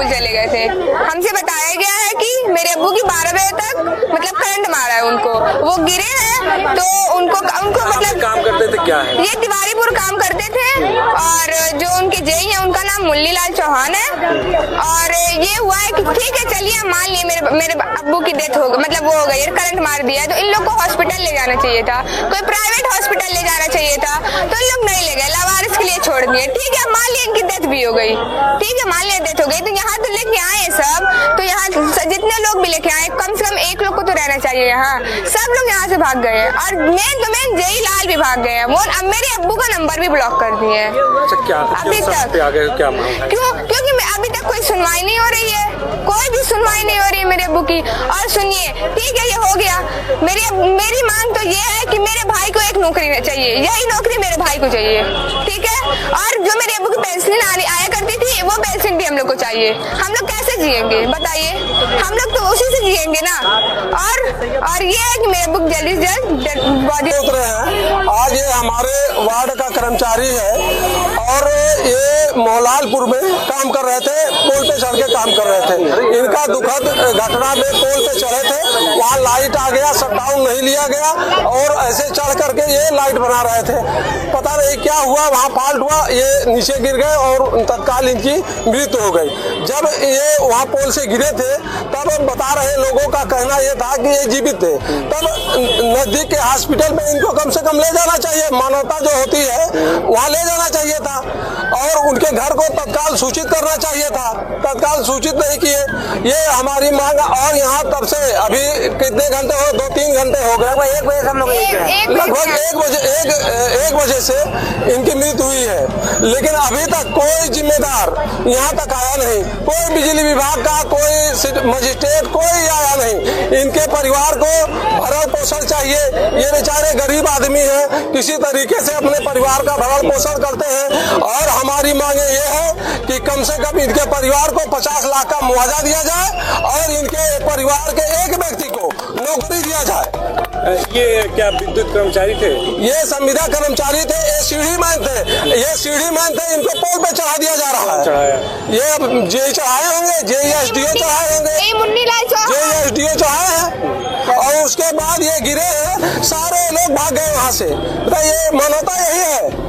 School चले गए थे। हमसे बताया गया है कि मेरे अब्बू की 12 बजे तक मतलब करंट मारा है उनको, वो गिरे हैं तो उनको मतलब काम करते थे क्या है? ये तिवारीपुर काम करते थे और जो उनके जेई है उनका नाम मुरलीलाल चौहान है। और ये हुआ है कि ठीक है चलिए मान लिए मेरे अब्बू की डेथ हो गई, मतलब वो हो गई, करंट मार दिया, तो इन लोग को हॉस्पिटल ले जाना चाहिए था, कोई प्राइवेट हॉस्पिटल ले जाना चाहिए था, तो इन लोग नहीं ले गए, लावारिस के लिए छोड़ दिए। ठीक है मान लिया इनकी डेथ भी हो गई, ठीक है मान लिया डेथ हो गई, तो यहाँ तो लेके आए सब, तो यहाँ जितने लोग भी लेके आए कम से कम एक लोग को तो रहना चाहिए यहाँ, सब लोग यहाँ से भाग गए और मेन जेई लाल भी भाग गए हैं, वो अब मेरे अब्बू का नंबर भी ब्लॉक कर दिए हैं। अभी तक क्या मांग? क्योंकि अभी तक कोई सुनवाई नहीं हो रही है, कोई भी सुनवाई नहीं हो रही है मेरे अब्बू की। और सुनिए ठीक है ये हो गया, मेरी मांग तो ये है कि मेरे भाई को एक नौकरी चाहिए, यही नौकरी मेरे भाई को चाहिए, ठीक है। और जो मेरे अब्बू की पेंशन आया करती थी वो पेंशन भी हम लोग को चाहिए। हम लोग कैसे जिएंगे बताइए, हम लोग तो उसी से जिएंगे ना। और ये है कि मेरे अब्बू जल्दी से जल्द बॉडी उतरे हैं। आज ये हमारे वार्ड का कर्मचारी है और ये मोहलालपुर में काम कर रहे थे, पोल पे चढ़ के काम कर रहे थे। इनका दुखद घटना में पोल पे चढ़े थे, वहाँ लाइट आ गया, शटडाउन नहीं लिया गया और ऐसे चढ़ करके ये लाइट बना रहे थे। पता नहीं क्या हुआ, वहाँ फॉल्ट हुआ, ये नीचे गिर गए और तत्काल इनकी मृत्यु हो गई। जब ये वहाँ पोल से गिरे थे तब बता रहे लोगों का कहना ये था कि ये जीवित थे, तब नजदीक के हॉस्पिटल में इनको कम से कम ले जाना चाहिए, मानवता जो होती है वहाँ ले जाना चाहिए था और उनके घर को तत्काल सूचित करना चाहिए था, तत्काल सूचित नहीं किए। ये हमारी मांग। और यहाँ तब से अभी कितने घंटे हो, 2-3 घंटे हो गए, लगभग 1 बजे हम लोग लगभग 1 बजे से इनकी मृत्यु हुई है, लेकिन अभी तक कोई जिम्मेदार यहाँ तक आया नहीं, कोई बिजली विभाग का कोई मजिस्ट्रेट कोई आया नहीं। इनके परिवार को भरण पोषण चाहिए, ये बेचारे गरीब आदमी हैं, किसी तरीके से अपने परिवार का भरण पोषण करते हैं। और हमारी मांगे ये है कि कम से कम इनके परिवार को 50 लाख का मुआवजा दिया जाए और इनके परिवार के एक व्यक्ति को नौकरी दिया जाए। ये क्या विद्युत कर्मचारी थे? ये संविदा कर्मचारी थे, ये सीढ़ी मैन थे, इनको पोल पे चढ़ा दिया जा रहा है। ये अब जेई चढ़ाए होंगे, जेई एसडीओ चढ़ाए होंगे, जेई एसडीओ चढ़ाए हैं और उसके बाद ये गिरे हैं, सारे लोग भाग गए वहाँ से। ये मानवता यही है,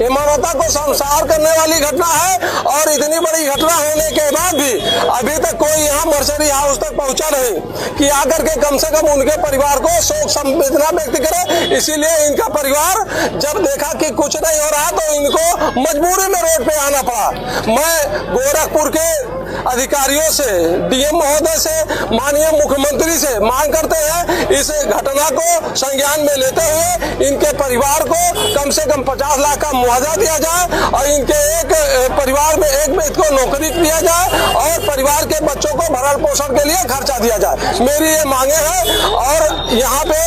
ये मानवता को संसार करने वाली घटना है। और इतनी बड़ी घटना होने के बाद भी अभी तक कोई यहाँ मर्चरी हाउस तक पहुंचा नहीं कि आकर के कम से कम उनके परिवार को शोक संवेदना व्यक्त करे। इसीलिए इनका परिवार जब देखा कि कुछ नहीं हो रहा तो इनको मजबूरी में रोड पे आना पड़ा। मैं गोरखपुर के अधिकारियों से, डीएम महोदय से, माननीय मुख्यमंत्री से मांग करते हैं इस घटना को संज्ञान में लेते हुए इनके परिवार को कम से कम 50 लाख का मुआवजा दिया जाए और इनके एक परिवार में एक व्यक्ति को नौकरी दिया जाए और परिवार के बच्चों को भरण पोषण के लिए खर्चा दिया जाए। मेरी ये मांगे हैं और यहाँ पे